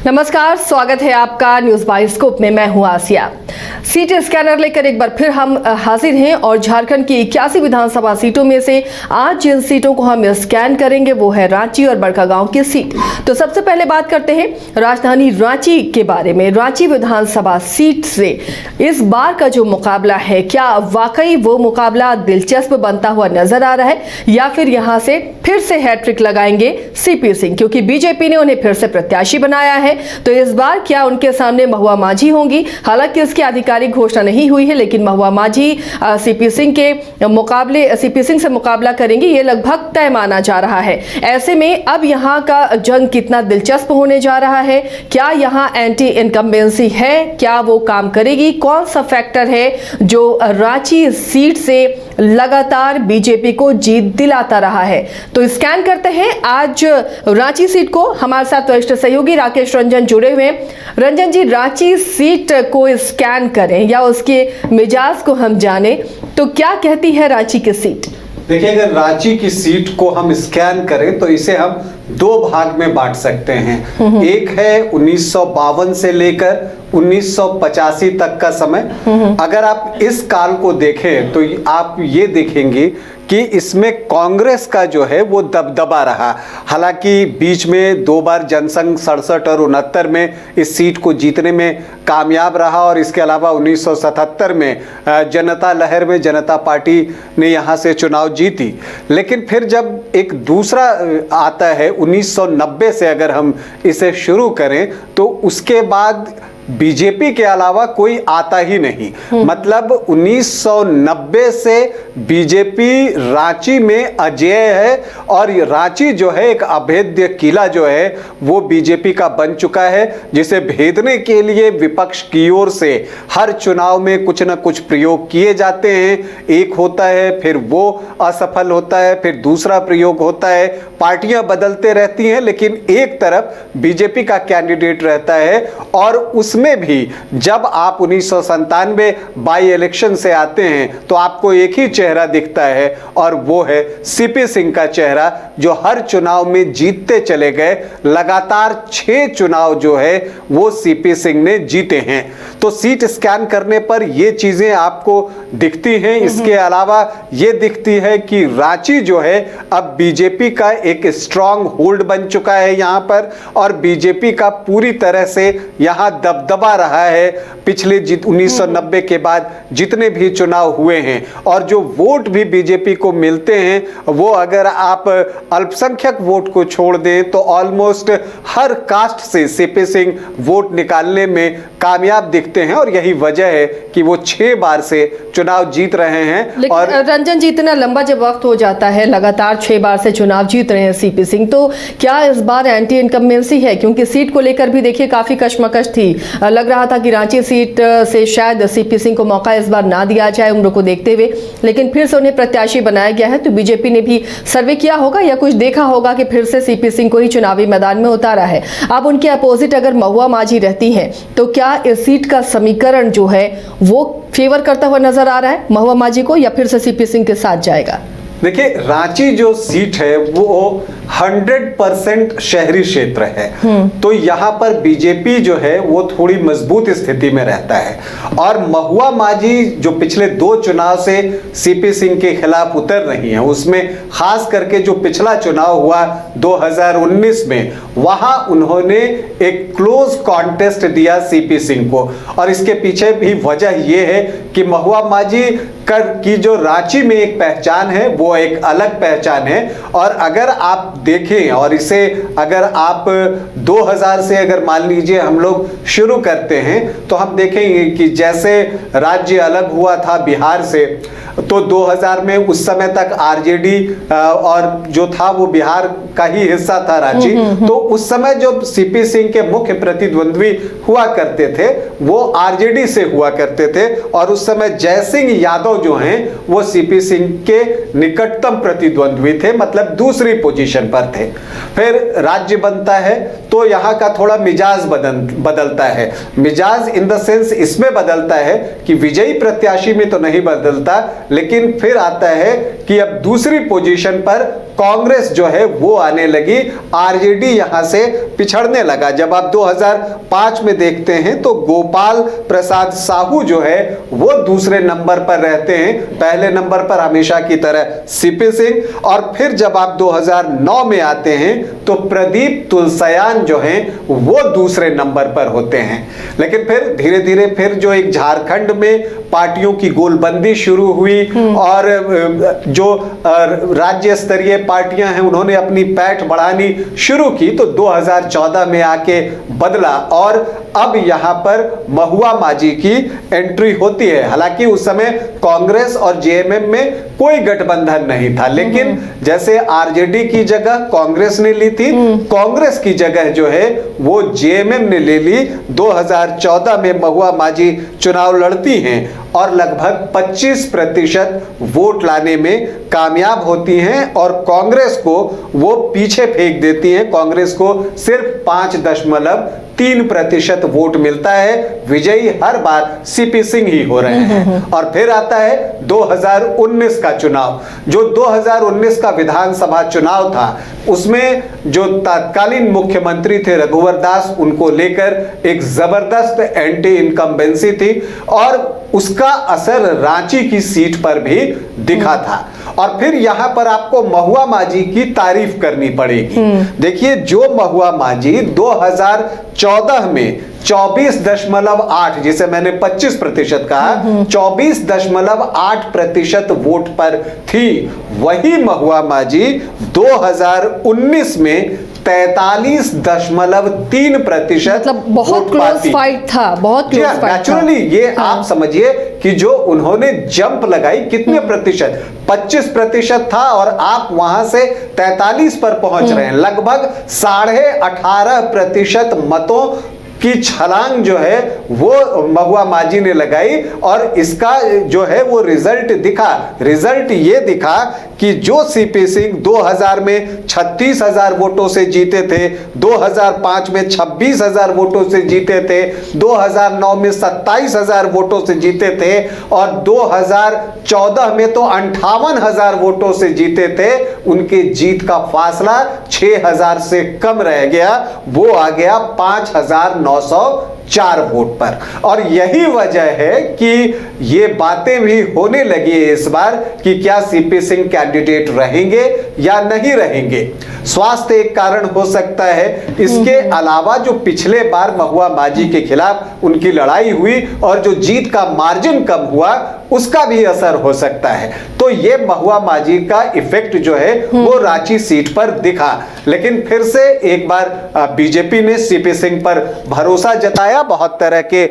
नमस्कार, स्वागत है आपका न्यूज बाइस्कोप में। मैं हूं आसिया। सीट स्कैनर लेकर एक बार फिर हम हाजिर हैं और झारखंड की 81 विधानसभा सीटों में से आज जिन सीटों को हम स्कैन करेंगे वो है रांची और बड़कागांव की सीट। तो सबसे पहले बात करते हैं राजधानी रांची के बारे में। रांची विधानसभा सीट से इस बार का जो मुकाबला है, क्या वाकई वो मुकाबला दिलचस्प बनता हुआ नजर आ रहा है या फिर यहां से फिर से हैट्रिक लगाएंगे सीपी सिंह, क्योंकि बीजेपी ने उन्हें फिर से प्रत्याशी बनाया है। तो इस बार क्या उनके सामने महुआ माझी होंगी? हालांकि इसकी आधिकारिक घोषणा नहीं हुई है, लेकिन महुआ माझी सीपी सिंह से मुकाबला करेंगे, ये लगभग तय माना जा रहा है। ऐसे में अब यहां का जंग कितना दिलचस्प होने जा रहा है? क्या यहां एंटी इनकम्बेंसी है? क्या वो काम करेगी? कौन सा फैक्टर है जो रांची सीट से लगातार बीजेपी को जीत दिलाता रहा है? तो स्कैन करते हैं आज रांची सीट को। हमारे साथ वरिष्ठ सहयोगी राकेश रंजन जुड़े हुए हैं। रंजन जी, रांची सीट को स्कैन करें या उसके मिजाज को हम जाने तो क्या कहती है रांची की सीट? देखिए, अगर रांची की सीट को हम स्कैन करें तो इसे हम दो भाग में बांट सकते हैं। एक है 1952 से लेकर 1985 तक का समय। अगर आप इस काल को देखें तो आप ये देखेंगे कि इसमें कांग्रेस का जो है वो दबदबा रहा। हालांकि बीच में दो बार जनसंघ 67 और 69 में इस सीट को जीतने में कामयाब रहा, और इसके अलावा 1977 में जनता लहर में जनता पार्टी ने यहाँ से चुनाव जीती। लेकिन फिर जब एक दूसरा आता है 1990 से, अगर हम इसे शुरू करें तो उसके बाद बीजेपी के अलावा कोई आता ही नहीं। मतलब 1990 से बीजेपी रांची में अजेय है, और रांची जो है एक अभेद्य किला जो है वो बीजेपी का बन चुका है, जिसे भेदने के लिए विपक्ष की ओर से हर चुनाव में कुछ न कुछ प्रयोग किए जाते हैं। एक होता है, फिर वो असफल होता है, फिर दूसरा प्रयोग होता है। पार्टियां बदलते रहती हैं, लेकिन एक तरफ बीजेपी का कैंडिडेट रहता है। और उसमें भी जब आप 1997 बाई इलेक्शन से आते हैं तो आपको एक ही चेहरा दिखता है, और वो है सीपी सिंह का चेहरा, जो हर चुनाव में जीतते चले गए। लगातार 6 चुनाव जो है वो सीपी सिंह ने जीते हैं। तो सीट स्कैन करने पर ये चीजें आपको दिखती हैं। इसके अलावा ये दिखती है कि रांची जो है अब बीजेपी का एक स्ट्रांग होल्ड बन चुका है यहाँ पर, और बीजेपी का पूरी तरह से यहाँ दबदबा रहा है पिछले 1990 के बाद जितने भी चुनाव हुए हैं। और जो वोट भी बीजेपी को मिलते हैं वो अगर आप अल्पसंख्यक वोट को छोड़ दें तो ऑलमोस्ट हर कास्ट से सीपी सिंह वोट निकालने में कामयाब दिखते हैं, और यही वजह है कि वो 6 बार से चुनाव जीत रहे हैं। और रंजन जी, इतना लंबा जब वक्त हो जाता है, लगातार 6 बार से चुनाव जीत रहे हैं सीपी सिंह, तो क्या इस बार एंटी इनकम्बेंसी है? क्योंकि सीट को लेकर भी देखिए काफी कशमकश थी। लग रहा था कि रांची सीट से शायद सीपी सिंह को मौका इस बार ना दिया जाए उम्र को देखते हुए, लेकिन फिर से उन्हें प्रत्याशी बनाया गया है। तो बीजेपी ने भी सर्वे किया होगा या कुछ देखा होगा कि फिर से सीपी सिंह को ही चुनावी मैदान में उतारा है। अब उनके अपोजिट अगर महुआ माझी रहती है तो क्या इस सीट का समीकरण जो है वो फेवर करता हुआ नजर आ रहा है महुआ माझी को, या फिर से सीपी सिंह के साथ जाएगा? देखिए, रांची जो सीट है वो 100% शहरी क्षेत्र है, तो यहाँ पर बीजेपी जो है वो थोड़ी मजबूत स्थिति में रहता है। और महुआ माझी जो पिछले 2 चुनाव से सीपी सिंह के खिलाफ उतर रही है, उसमें खास करके जो पिछला चुनाव हुआ 2019 में, वहां उन्होंने एक क्लोज कॉन्टेस्ट दिया सीपी सिंह को। और इसके पीछे भी वजह यह है कि महुआ माझी की जो रांची में एक पहचान है वो एक अलग पहचान है। और अगर आप देखें, और इसे अगर आप 2000 से अगर मान लीजिए हम लोग शुरू करते हैं, तो हम देखेंगे कि जैसे राज्य अलग हुआ था बिहार से, तो 2000 में उस समय तक आरजेडी और जो था वो बिहार का ही हिस्सा था रांची। तो उस समय जो सीपी सिंह के मुख्य प्रतिद्वंद्वी हुआ करते थे वो आरजेडी से हुआ करते थे, और उस समय जय सिंह यादव जो हैं वो सीपी सिंह के निकटतम प्रतिद्वंद्वी थे, मतलब दूसरी पोजीशन पर थे। फिर राज्य बनता है तो यहाँ का थोड़ा मिजाज बदलता है। मिजाज इन द सेंस इसमें बदलता है कि विजयी प्रत्याशी में तो नहीं बदलता, लेकिन फिर आता है कि अब दूसरी पोजीशन पर कांग्रेस जो है वो आने लगी, आरजेडी यहां से पिछड़ने लगा। जब आप 2005 में देखते हैं तो गोपाल प्रसाद साहू जो है वो दूसरे नंबर पर रहते हैं, पहले नंबर पर हमेशा की तरह सीपी सिंह। और फिर जब आप 2009 में आते हैं तो प्रदीप तुलसयान जो हैं वो दूसरे नंबर पर होते हैं। लेकिन फिर धीरे धीरे फिर जो एक झारखंड में पार्टियों की गोलबंदी शुरू हुई और जो राज्य स्तरीय पार्टियां हैं उन्होंने अपनी पैठ बढ़ानी शुरू की, तो 2014 में आके बदला और अब यहां पर महुआ माझी की एंट्री होती है। हालांकि उस समय कांग्रेस और जेएमएम में कोई गठबंधन नहीं था, लेकिन जैसे आरजेडी की जगह कांग्रेस ने ली थी, कांग्रेस की जगह जो है वो जेएमएम ने ले ली। 2014 में महुआ माझी चुनाव लड़ती हैं और लगभग 25% वोट लाने में कामयाब होती हैं और कांग्रेस को वो पीछे फेंक देती हैं। कांग्रेस को सिर्फ 5.3% वोट मिलता है। विजयी हर बार सीपी सिंह ही हो रहे हैं। और फिर आता है 2019 का चुनाव। जो 2019 का विधानसभा चुनाव था उसमें जो तत्कालीन मुख्यमंत्री थे रघुवर दास, उनको लेकर एक जबरदस्त एंटी इनकम्बेंसी थी और उसका असर रांची की सीट पर भी दिखा था। और फिर यहां पर आपको महुआ माझी की तारीफ करनी पड़ेगी। देखिए, जो महुआ माझी 2014 में 24.8, जिसे मैंने 25% कहा, 24.8% वोट पर थी, वही महुआ माझी 2019 में 43.3%, मतलब बहुत क्लोज फाइट था, बहुत क्लोज फाइट था। नेचुरली ये आप समझिए कि जो उन्होंने जंप लगाई कितने प्रतिशत, 25% था और आप वहां से 43 पर पहुंच रहे हैं। लगभग 18.5% मतों की छलांग जो है वो महुआ माझी ने लगाई और इसका जो है वो रिजल्ट दिखा। रिजल्ट ये दिखा कि जो सीपी सिंह 2000 में 36,000 वोटों से जीते थे, 2005 में 26,000 वोटों से जीते थे, 2009 में 27,000 वोटों से जीते थे और 2014 में तो 58,000 वोटों से जीते थे, उनके जीत का फासला 6,000 से कम रह गया। वो आ गया 5,904 वोट पर। और यही वजह है कि ये बातें भी होने लगी है इस बार कि क्या सीपी सिंह कैंडिडेट रहेंगे या नहीं रहेंगे। स्वास्थ्य एक कारण हो सकता है, इसके अलावा जो पिछले बार महुआ माझी के खिलाफ उनकी लड़ाई हुई और जो जीत का मार्जिन कम हुआ उसका भी असर हो सकता है। तो ये महुआ माझी का इफेक्ट जो है वो रांची सीट पर दिखा। लेकिन फिर से एक बार बीजेपी ने सीपी सिंह पर भरोसा जताया, बहुत तरह के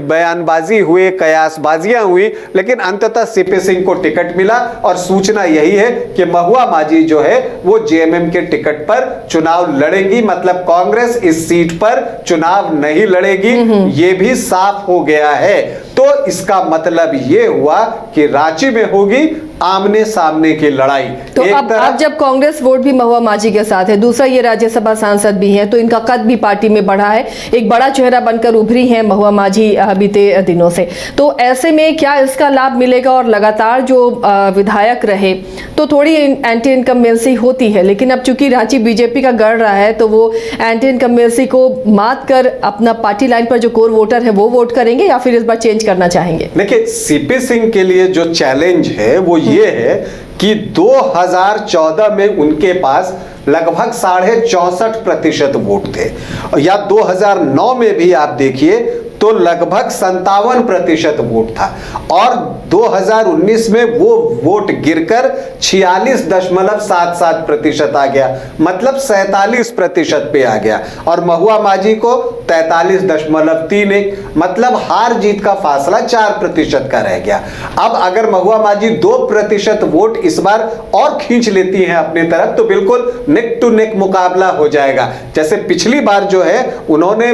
बयानबाजी हुए, कयासबाजियां हुई, लेकिन अंततः सीपी सिंह को टिकट मिला और सूचना यही है कि महुआ माझी जो है वो जेएमएम के टिकट पर चुनाव लड़ेंगी। मतलब कांग्रेस इस सीट पर चुनाव नहीं लड़ेगी, ये भी साफ हो गया है। तो इसका मतलब ये हुआ कि रांची में होगी आमने सामने की लड़ाई। तो अब जब कांग्रेस वोट भी महुआ माझी के साथ है, दूसरा ये राज्यसभा सांसद भी हैं, तो इनका कद भी पार्टी में बढ़ा है, एक बड़ा चेहरा बनकर उभरी हैं महुआ माझी बीते दिनों से। तो ऐसे में क्या इसका लाभ मिलेगा? और लगातार जो विधायक रहे तो थोड़ी एंटी इनकम्बेंसी होती है, लेकिन अब चूंकि रांची बीजेपी का गढ़ रहा है तो वो एंटी इनकम्बेंसी को मात कर अपना पार्टी लाइन पर जो कोर वोटर है वो वोट करेंगे या फिर इस बार चेंज करना चाहेंगे? देखिए, सीपी सिंह के लिए जो चैलेंज है वो ये है कि 2014 में उनके पास लगभग 64.5% वोट थे, या 2009 में भी आप देखिए तो लगभग 57% वोट था और 2019 में वो वोट गिरकर 46.77% आ गया, मतलब 47% पे आ गया। और महुआ माझी को 43.31, मतलब हार जीत का फासला 4% का रह गया। अब अगर महुआ माझी 2% वोट इस बार और खींच लेती हैं अपनी तरफ तो बिल्कुल नेक टू नेक मुकाबला हो जाएगा। जैसे पिछली बार जो है उन्होंने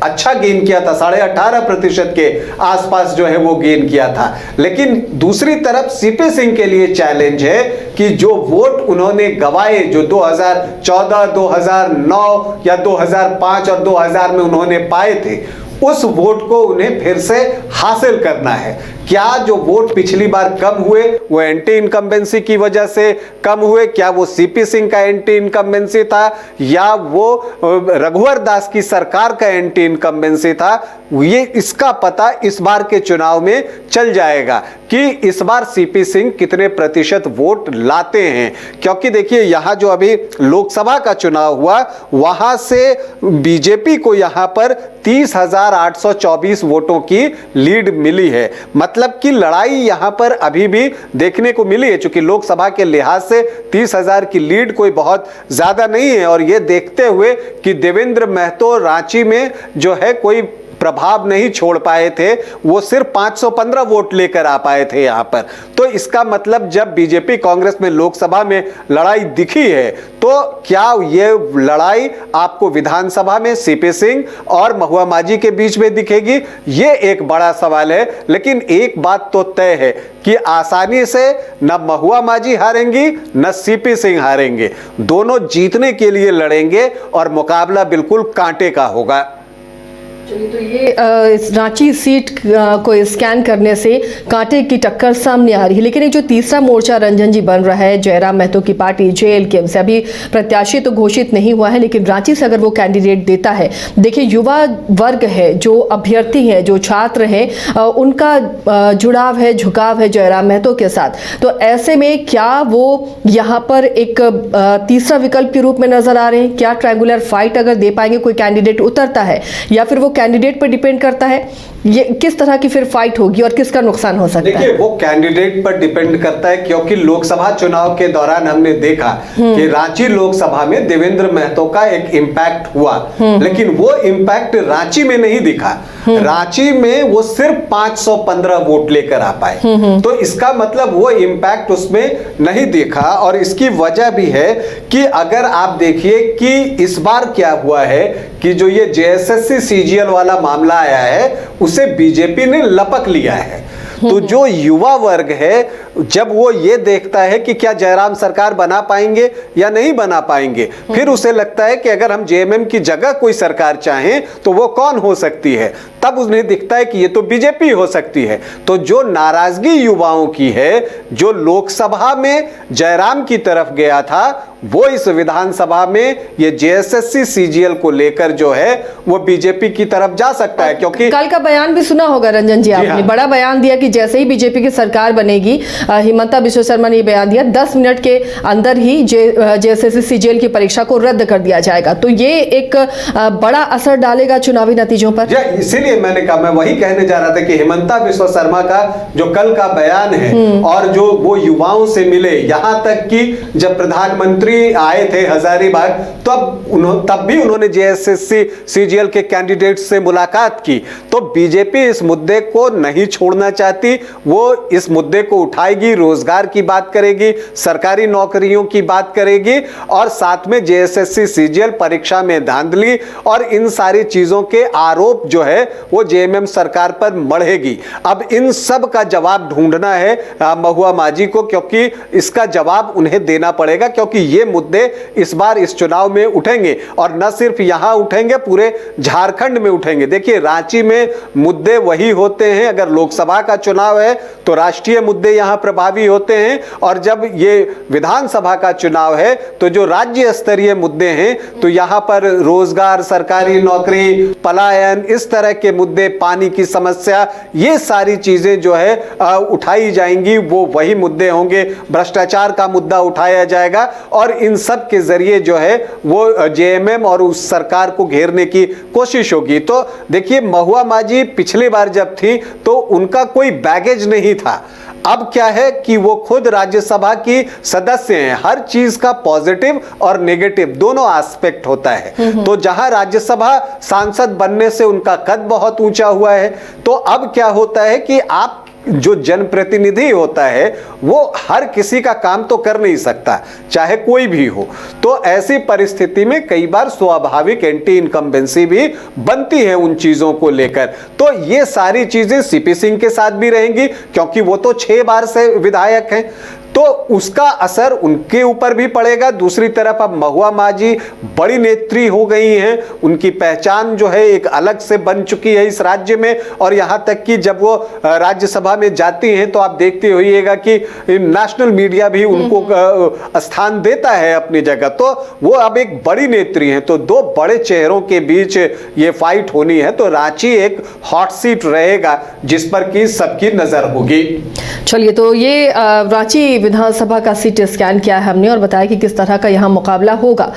अच्छा गेन किया था, 18.5% के आसपास जो है वो गेन किया था। लेकिन दूसरी तरफ सीपी सिंह के लिए चैलेंज है कि जो वोट उन्होंने गवाए, जो 2014, 2009 या 2005 और 2000 में उन्होंने पाए थे, उस वोट को उन्हें फिर से हासिल करना है। क्या जो वोट पिछली बार कम हुए वो एंटी इनकम्बेंसी की वजह से कम हुए, क्या वो सीपी सिंह का एंटी इनकम्बेंसी था या वो रघुवर दास की सरकार का एंटी इनकम्बेंसी था, ये इसका पता इस बार के चुनाव में चल जाएगा कि इस बार सीपी सिंह कितने प्रतिशत वोट लाते हैं। क्योंकि देखिए यहां जो अभी लोकसभा का चुनाव हुआ वहां से बीजेपी को यहां पर 30,824 वोटों की लीड मिली है। मतलब कि लड़ाई यहां पर अभी भी देखने को मिली है, क्योंकि लोकसभा के लिहाज से 30,000 की लीड कोई बहुत ज्यादा नहीं है। और यह देखते हुए कि देवेंद्र महतो रांची में जो है कोई प्रभाव नहीं छोड़ पाए थे, वो सिर्फ 515 वोट लेकर आ पाए थे यहां पर। तो इसका मतलब जब बीजेपी कांग्रेस में लोकसभा में लड़ाई दिखी है तो क्या ये लड़ाई आपको विधानसभा में सीपी सिंह और महुआ माझी के बीच में दिखेगी, ये एक बड़ा सवाल है। लेकिन एक बात तो तय है कि आसानी से न महुआ माझी हारेंगी न सीपी सिंह हारेंगे, दोनों जीतने के लिए लड़ेंगे और मुकाबला बिल्कुल कांटे का होगा। तो ये इस रांची सीट को स्कैन करने से कांटे की टक्कर सामने आ रही है। लेकिन ये जो तीसरा मोर्चा रंजन जी बन रहा है, जयराम महतो की पार्टी जेएलके से अभी प्रत्याशी तो घोषित नहीं हुआ है, लेकिन रांची से अगर वो कैंडिडेट देता है, देखिए युवा वर्ग है, जो अभ्यर्थी है, जो छात्र हैं, उनका जुड़ाव है, झुकाव है जयराम महतो के साथ। तो ऐसे में क्या वो यहाँ पर एक तीसरा विकल्प के रूप में नजर आ रहे हैं? क्या ट्रायंगुलर फाइट अगर दे पाएंगे, कोई कैंडिडेट उतरता है, या फिर वो कैंडिडेट पर डिपेंड करता है ये किस तरह की फिर फाइट होगी और किसका नुकसान हो सकता है? देखिए वो कैंडिडेट पर डिपेंड करता है, क्योंकि लोकसभा चुनाव के दौरान हमने देखा कि रांची लोकसभा में देवेंद्र महतो का एक इम्पैक्ट हुआ, लेकिन वो इम्पैक्ट रांची में नहीं दिखा। रांची में वो सिर्फ 515 वोट लेकर आ पाए, तो इसका मतलब वो इम्पैक्ट उसमें नहीं देखा। और इसकी वजह भी है कि अगर आप देखिए कि इस बार क्या हुआ है कि जो ये जेएसएससी सीजीएल वाला मामला आया है उसे बीजेपी ने लपक लिया है। तो जो युवा वर्ग है जब वो ये देखता है कि क्या जयराम सरकार बना पाएंगे या नहीं बना पाएंगे, फिर उसे लगता है कि अगर हम जेएमएम की जगह कोई सरकार चाहें तो वो कौन हो सकती है, तब उन्हें दिखता है कि ये तो बीजेपी हो सकती है। तो जो नाराजगी युवाओं की है, जो लोकसभा में जयराम की तरफ गया था, वो इस विधानसभा में ये जेएसएससी सीजीएल को लेकर जो है वो बीजेपी की तरफ जा सकता है। क्योंकि कल का बयान भी सुना होगा रंजन जी, आपने बड़ा बयान दिया कि जैसे ही बीजेपी की सरकार बनेगी, हिमंता बिश्व शर्मा ने बयान दिया 10 मिनट के अंदर ही जेएसएससी सीजीएल की परीक्षा को रद्द कर दिया जाएगा। तो ये एक बड़ा असर डालेगा चुनावी नतीजों पर। इसीलिए मैंने कहा, मैं वही कहने जा रहा था कि हिमंता बिश्व शर्मा का जो कल का बयान है और जो वो युवाओं से मिले, यहां तक कि जब प्रधानमंत्री आए थे हजारीबाग तब भी उन्होंने जेएसएससी सीजीएल के कैंडिडेट से मुलाकात की। तो बीजेपी इस मुद्दे को नहीं छोड़ना चाहती, वो इस मुद्दे को उठाएगी, रोजगार की बात करेगी, सरकारी नौकरियों की बात करेगी और साथ में जेएसएससी सीजीएल परीक्षा में धांधली और इन सारी चीजों के आरोप जो है वो जेएमएम सरकार पर मढ़ेगी। अब इन सब का जवाब ढूंढना है महुआ माझी को, क्योंकि इसका जवाब उन्हें देना पड़ेगा, क्योंकि ये मुद्दे इस बार इस चुनाव में उठेंगे और न सिर्फ यहां उठेंगे, पूरे झारखंड में उठेंगे। देखिए रांची में मुद्दे वही होते हैं, अगर लोकसभा का चुनाव है तो राष्ट्रीय मुद्दे यहां प्रभावी होते हैं, और जब ये विधानसभा का चुनाव है तो जो राज्य स्तरीय मुद्दे हैं तो यहां पर रोजगार, सरकारी नौकरी, पलायन, इस तरह के मुद्दे, पानी की समस्या, ये सारी चीजें जो है उठाई जाएंगी, वो वही मुद्दे होंगे। भ्रष्टाचार का मुद्दा उठाया जाएगा और इन सब के जरिए जो है वो जेएमएम और उस सरकार को घेरने की कोशिश होगी। तो देखिए महुआ माझी पिछली बार जब थी तो उनका कोई बैगेज नहीं था। अब क्या है कि वो खुद राज्यसभा की सदस्य हैं। हर चीज का पॉजिटिव और नेगेटिव दोनों एस्पेक्ट होता है। तो जहां राज्यसभा सांसद बनने से उनका कद बहुत ऊंचा हुआ है, तो अब क्या होता है कि आप जो जनप्रतिनिधि होता है वो हर किसी का काम तो कर नहीं सकता, चाहे कोई भी हो। तो ऐसी परिस्थिति में कई बार स्वाभाविक एंटी इनकम्बेंसी भी बनती है उन चीजों को लेकर। तो ये सारी चीजें सीपी सिंह के साथ भी रहेंगी, क्योंकि वो तो 6 बार से विधायक हैं, तो उसका असर उनके ऊपर भी पड़ेगा। दूसरी तरफ अब महुआ मांझी बड़ी नेत्री हो गई हैं, उनकी पहचान जो है एक अलग से बन चुकी है इस राज्य में। और यहां तक कि जब वो राज्यसभा में जाती हैं तो आप देखते होइएगा कि नेशनल मीडिया भी उनको स्थान देता है अपनी जगह। तो वो अब एक बड़ी नेत्री हैं। तो दो बड़े चेहरों के बीच ये फाइट होनी है, तो रांची एक हॉट सीट रहेगा जिस पर कि सबकी नजर होगी। चलिए, तो ये रांची विधानसभा का सीटी स्कैन किया है हमने और बताया कि किस तरह का यहाँ मुकाबला होगा।